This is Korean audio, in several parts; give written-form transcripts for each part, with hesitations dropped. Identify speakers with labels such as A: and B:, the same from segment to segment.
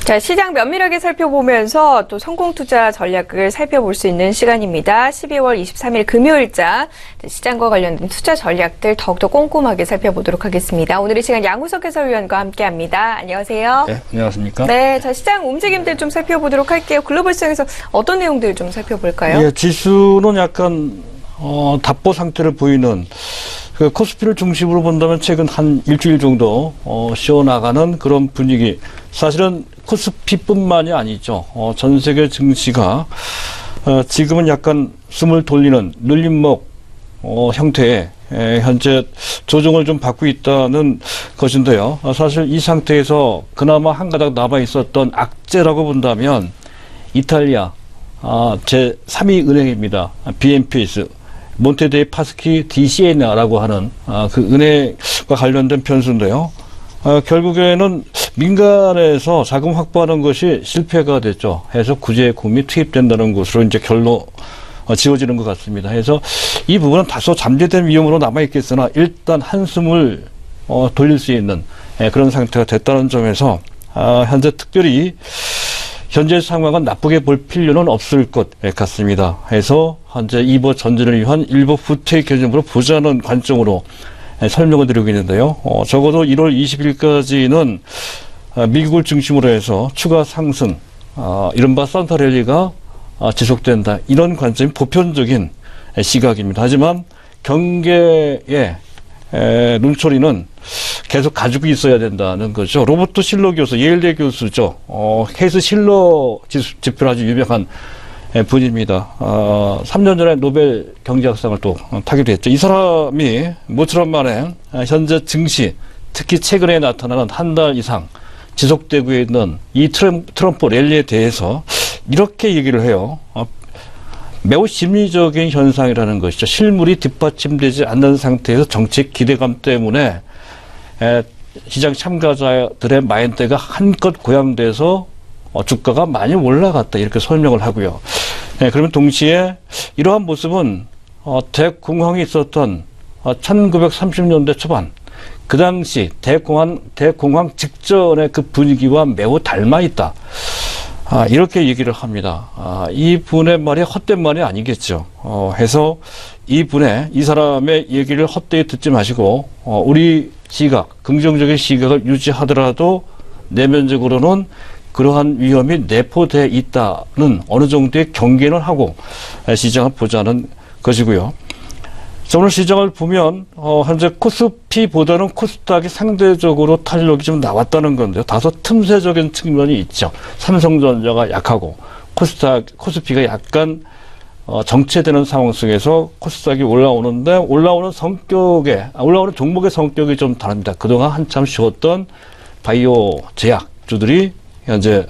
A: 자, 시장 면밀하게 살펴보면서 또 성공투자 전략을 살펴볼 수 있는 시간입니다. 12월 23일 금요일자 시장과 관련된 투자 전략들 더욱더 꼼꼼하게 살펴보도록 하겠습니다. 오늘 이 시간 양우석 해설위원과 함께합니다. 안녕하세요.
B: 네, 안녕하십니까?
A: 네, 자, 시장 움직임들 좀 살펴보도록 할게요. 글로벌 시장에서 어떤 내용들 좀 살펴볼까요?
B: 예, 지수는 약간 답보 상태를 보이는 그 코스피를 중심으로 본다면 최근 한 일주일 정도 쉬어나가는 그런 분위기. 사실은 코스피뿐만이 아니죠. 전 세계 증시가 지금은 약간 숨을 돌리는 눌림목 형태의 현재 조정을 좀 받고 있다는 것인데요. 사실 이 상태에서 그나마 한 가닥 남아 있었던 악재라고 본다면 이탈리아 제 3위 은행입니다. BNPS 몬테데이 파스키 DCN라고 하는 그 은행과 관련된 변수인데요. 결국에는 민간에서 자금 확보하는 것이 실패가 됐죠. 해서 구제금이 투입된다는 것으로 이제 결론 지어지는 것 같습니다. 그래서 이 부분은 다소 잠재된 위험으로 남아 있겠으나 일단 한숨을 돌릴 수 있는 그런 상태가 됐다는 점에서 현재 특별히 현재 상황은 나쁘게 볼 필요는 없을 것 같습니다. 해서 현재 이보 전진을 위한 일부 후퇴 개념으로 보자는 관점으로 설명을 드리고 있는데요. 적어도 1월 20일까지는 미국을 중심으로 해서 추가 상승, 이른바 산타 랠리가 지속된다. 이런 관점이 보편적인 시각입니다. 하지만 경계의 눈초리는 계속 가지고 있어야 된다는 거죠. 로버트 실러 교수, 예일대 교수죠. 케이스 실러 지표로 아주 유명한 분입니다. 3년 전에 노벨 경제학상을 또 타기도 했죠. 이 사람이 모처럼 만에 현재 증시, 특히 최근에 나타나는 한 달 이상 지속되고 있는 이 트럼프 랠리에 대해서 이렇게 얘기를 해요. 매우 심리적인 현상이라는 것이죠. 실물이 뒷받침되지 않는 상태에서 정책 기대감 때문에 시장 참가자들의 마인드가 한껏 고양돼서 주가가 많이 올라갔다 이렇게 설명을 하고요. 그러면 동시에 이러한 모습은 대공황이 있었던 1930년대 초반 그 당시 대공황 직전의 그 분위기와 매우 닮아 있다. 이렇게 얘기를 합니다. 이 분의 말이 헛된 말이 아니겠죠. 해서 이 사람의 얘기를 헛되이 듣지 마시고 우리 시각, 긍정적인 시각을 유지하더라도 내면적으로는 그러한 위험이 내포되어 있다는 어느 정도의 경계는 하고 시장을 보자는 것이고요. 오늘 시장을 보면 현재 코스피보다는 코스닥이 상대적으로 탄력이 좀 나왔다는 건데요. 다소 틈새적인 측면이 있죠. 삼성전자가 약하고 코스피가 약간 정체되는 상황 속에서 코스닥이 올라오는데 올라오는 종목의 성격이 좀 다릅니다. 그동안 한참 쉬었던 바이오 제약주들이 현재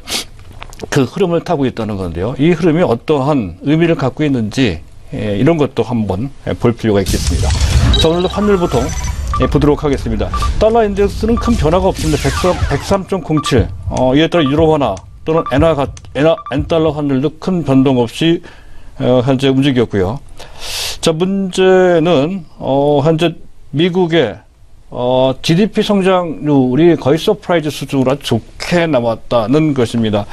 B: 그 흐름을 타고 있다는 건데요. 이 흐름이 어떠한 의미를 갖고 있는지 이런 것도 한번 볼 필요가 있겠습니다. 자, 오늘도 환율부터 보도록 하겠습니다. 달러 인덱스는 큰 변화가 없습니다. 103.07. 이에 따라 유로화나 또는 엔달러 환율도 큰 변동 없이 현재 움직였고요. 자, 문제는 현재 미국의 GDP 성장률이 거의 서프라이즈 수준으로 좋게 나왔다는 것입니다.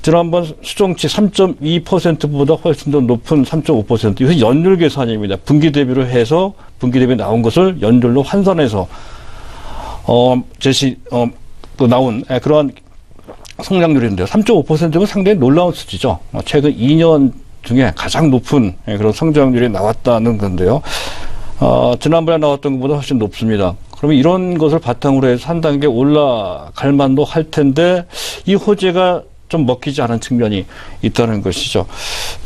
B: 지난번 수정치 3.2%보다 훨씬 더 높은 3.5%. 이것이 연율 계산입니다. 분기 대비로 해서 분기 대비 나온 것을 연율로 환산해서 나온 그러한 성장률인데요. 3.5%가 상당히 놀라운 수치죠. 최근 2년 중에 가장 높은 그런 성장률이 나왔다는 건데요. 지난번에 나왔던 것보다 훨씬 높습니다. 그러면 이런 것을 바탕으로 해서 한 단계 올라갈 만도 할 텐데 이 호재가 좀 먹히지 않은 측면이 있다는 것이죠.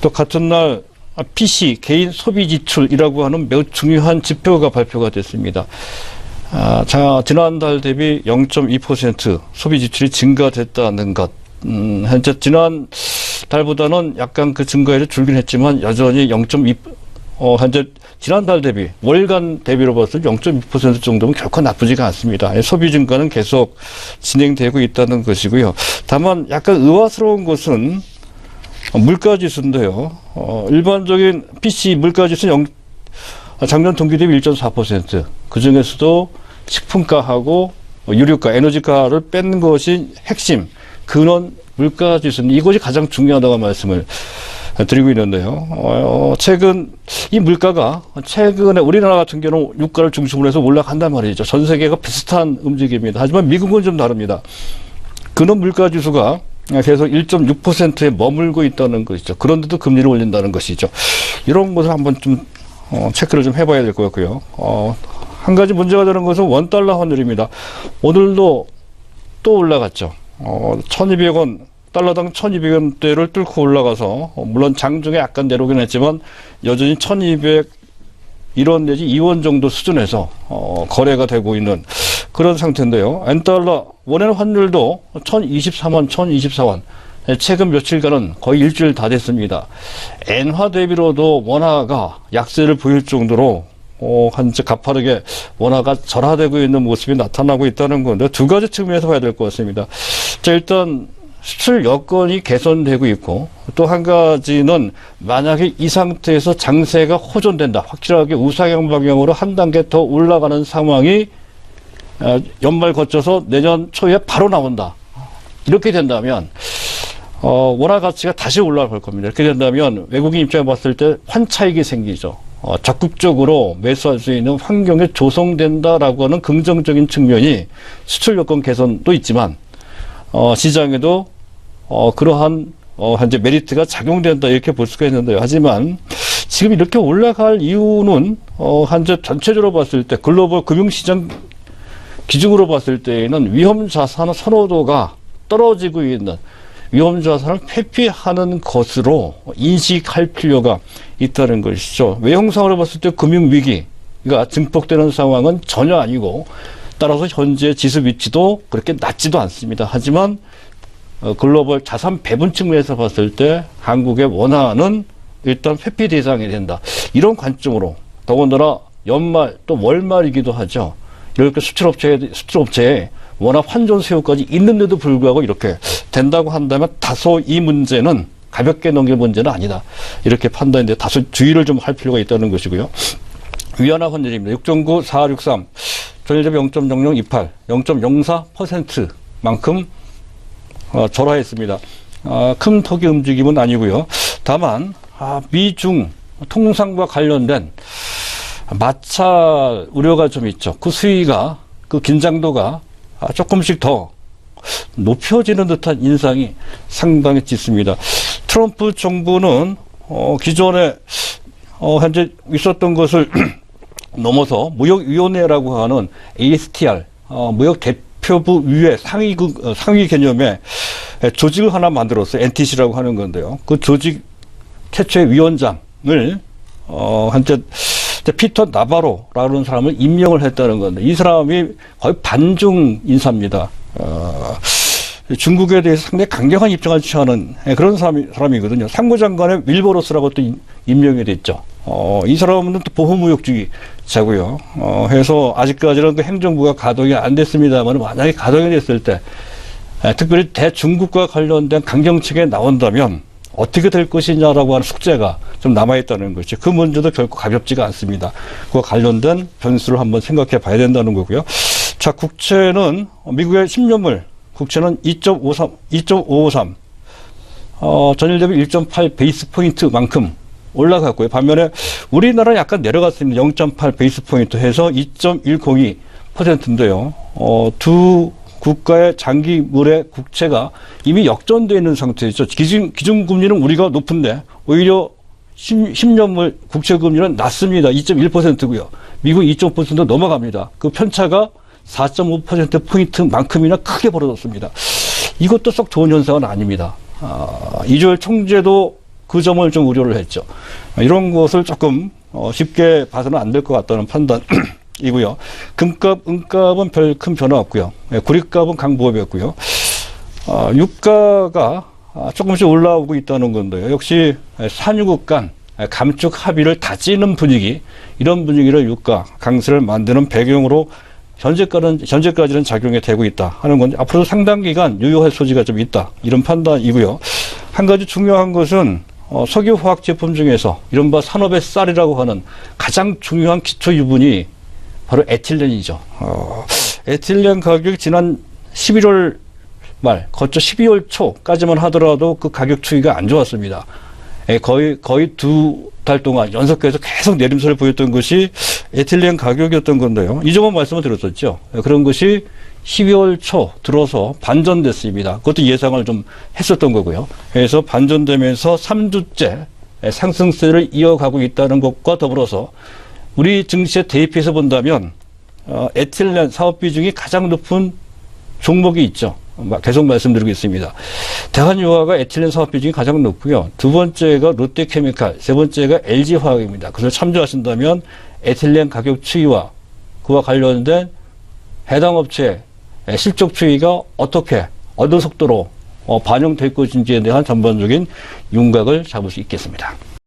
B: 또 같은 날 PC 개인 소비 지출이라고 하는 매우 중요한 지표가 발표가 됐습니다. 지난달 대비 0.2% 소비 지출이 증가됐다는 것. 현재 지난 달보다는 약간 그 증가율이 줄긴 했지만 여전히 0.2 현재 지난달 대비 월간 대비로 봤을 때 0.2% 정도면 결코 나쁘지가 않습니다. 소비 증가는 계속 진행되고 있다는 것이고요. 다만 약간 의아스러운 것은 물가지수인데요. 일반적인 PC 물가지수는 작년 동기 대비 1.4%. 그 중에서도 식품가하고 유류가, 에너지가를 뺀 것이 핵심 근원 물가 지수는 이것이 가장 중요하다고 말씀을 드리고 있는데요. 최근 이 물가가 최근에 우리나라 같은 경우는 유가를 중심으로 해서 올라간단 말이죠. 전 세계가 비슷한 움직임입니다. 하지만 미국은 좀 다릅니다. 근원 물가 지수가 계속 1.6%에 머물고 있다는 것이죠. 그런데도 금리를 올린다는 것이죠. 이런 것을 한번 좀 체크를 좀 해봐야 될 것 같고요. 한 가지 문제가 되는 것은 원달러 환율입니다. 오늘도 또 올라갔죠. 1200원, 달러당 1200원대를 뚫고 올라가서, 물론 장중에 약간 내려오긴 했지만, 여전히 1201원 내지 2원 정도 수준에서, 거래가 되고 있는 그런 상태인데요. N달러, 원화의 환율도 1023원, 1024원. 최근 며칠간은 거의 일주일 다 됐습니다. 엔화 대비로도 원화가 약세를 보일 정도로 한지 가파르게 원화가 절하되고 있는 모습이 나타나고 있다는 건데 두 가지 측면에서 봐야 될 것 같습니다. 자, 일단 수출 여건이 개선되고 있고 또 한 가지는 만약에 이 상태에서 장세가 호전된다. 확실하게 우상향 방향으로 한 단계 더 올라가는 상황이 연말 거쳐서 내년 초에 바로 나온다. 이렇게 된다면 원화 가치가 다시 올라갈 겁니다. 이렇게 된다면 외국인 입장에 봤을 때 환차익이 생기죠. 적극적으로 매수할 수 있는 환경이 조성된다라고 하는 긍정적인 측면이 수출 여건 개선도 있지만 시장에도 그러한 현재 메리트가 작용된다 이렇게 볼 수가 있는데요. 하지만 지금 이렇게 올라갈 이유는 현재 전체적으로 봤을 때 글로벌 금융시장 기준으로 봤을 때에는 위험 자산 선호도가 떨어지고 있는 위험 자산을 회피하는 것으로 인식할 필요가 있다는 것이죠. 외형상으로 봤을 때 금융위기가 증폭되는 상황은 전혀 아니고 따라서 현재 지수 위치도 그렇게 낮지도 않습니다. 하지만 글로벌 자산 배분 측면에서 봤을 때 한국의 원화는 일단 회피 대상이 된다. 이런 관점으로 더군다나 연말 또 월말이기도 하죠. 이렇게 수출업체에 원화 환전 수요까지 있는데도 불구하고 이렇게 된다고 한다면 다소 이 문제는 가볍게 넘길 문제는 아니다. 이렇게 판단인데 다소 주의를 좀 할 필요가 있다는 것이고요. 위안화 환율입니다. 6.9463, 전일대비 0.0028, 0.04%만큼 절하했습니다. 큰 폭의 움직임은 아니고요. 다만 미중 통상과 관련된 마찰 우려가 좀 있죠. 그 수위가 그 긴장도가 조금씩 더 높여지는 듯한 인상이 상당히 짙습니다. 트럼프 정부는 기존에 현재 있었던 것을 넘어서 무역위원회라고 하는 ASTR 무역 대표부 위에 상위 개념의 조직을 하나 만들었어요. NTC라고 하는 건데요. 그 조직 최초의 위원장을 현재 피터 나바로라는 사람을 임명을 했다는 건데 이 사람이 거의 반중 인사입니다. 중국에 대해서 상당히 강경한 입장을 취하는 그런 사람이거든요. 상무장관의 윌버로스라고 또 임명이 됐죠. 이 사람은 또 보호무역주의자고요. 해서 아직까지는 그 행정부가 가동이 안 됐습니다만 만약에 가동이 됐을 때 특별히 대중국과 관련된 강경책에 나온다면 어떻게 될 것이냐라고 하는 숙제가 좀 남아있다는 것이죠. 그 문제도 결코 가볍지가 않습니다. 그와 관련된 변수를 한번 생각해 봐야 된다는 거고요. 자, 국채는 미국의 10년물 국채는 2.553, 전일 대비 1.8 베이스 포인트만큼 올라갔고요. 반면에 우리나라는 약간 내려갔습니다. 0.8 베이스 포인트 해서 2.10%인데요. 두 국가의 장기물의 국채가 이미 역전되어 있는 상태이죠. 기준금리는 우리가 높은데 오히려 10년물 국채금리는 낮습니다. 2.1%고요. 미국 2.5% 넘어갑니다. 그 편차가 4.5%포인트만큼이나 크게 벌어졌습니다. 이것도 썩 좋은 현상은 아닙니다. 이주열 총재도 그 점을 좀 우려를 했죠. 이런 것을 조금 쉽게 봐서는 안 될 것 같다는 판단이고요. 금값, 은값은 별 큰 변화 없고요. 구리값은 강보합이었고요. 유가가 조금씩 올라오고 있다는 건데요. 역시 산유국 간 감축 합의를 다지는 분위기, 이런 분위기를 유가 강세를 만드는 배경으로 현재까지는 작용이 되고 있다 하는 건데 앞으로도 상당 기간 유효할 소지가 좀 있다 이런 판단이고요. 한 가지 중요한 것은 석유화학 제품 중에서 이른바 산업의 쌀이라고 하는 가장 중요한 기초 유분이 바로 에틸렌이죠. 에틸렌 가격이 지난 11월 말, 거쳐 12월 초까지만 하더라도 그 가격 추이가 안 좋았습니다. 거의 2달 동안 연속해서 계속 내림세를 보였던 것이 에틸렌 가격이었던 건데요. 이 점은 말씀을 드렸었죠. 그런 것이 12월 초 들어서 반전됐습니다. 그것도 예상을 좀 했었던 거고요. 그래서 반전되면서 3주째 상승세를 이어가고 있다는 것과 더불어서 우리 증시에 대입해서 본다면 에틸렌 사업 비중이 가장 높은 종목이 있죠. 계속 말씀드리고 있습니다. 대한유화가 에틸렌 사업 비중이 가장 높고요. 두 번째가 롯데케미칼, 세 번째가 LG화학입니다. 그것을 참조하신다면 에틸렌 가격 추이와 그와 관련된 해당 업체의 실적 추이가 어떻게 어느 속도로 반영될 것인지에 대한 전반적인 윤곽을 잡을 수 있겠습니다.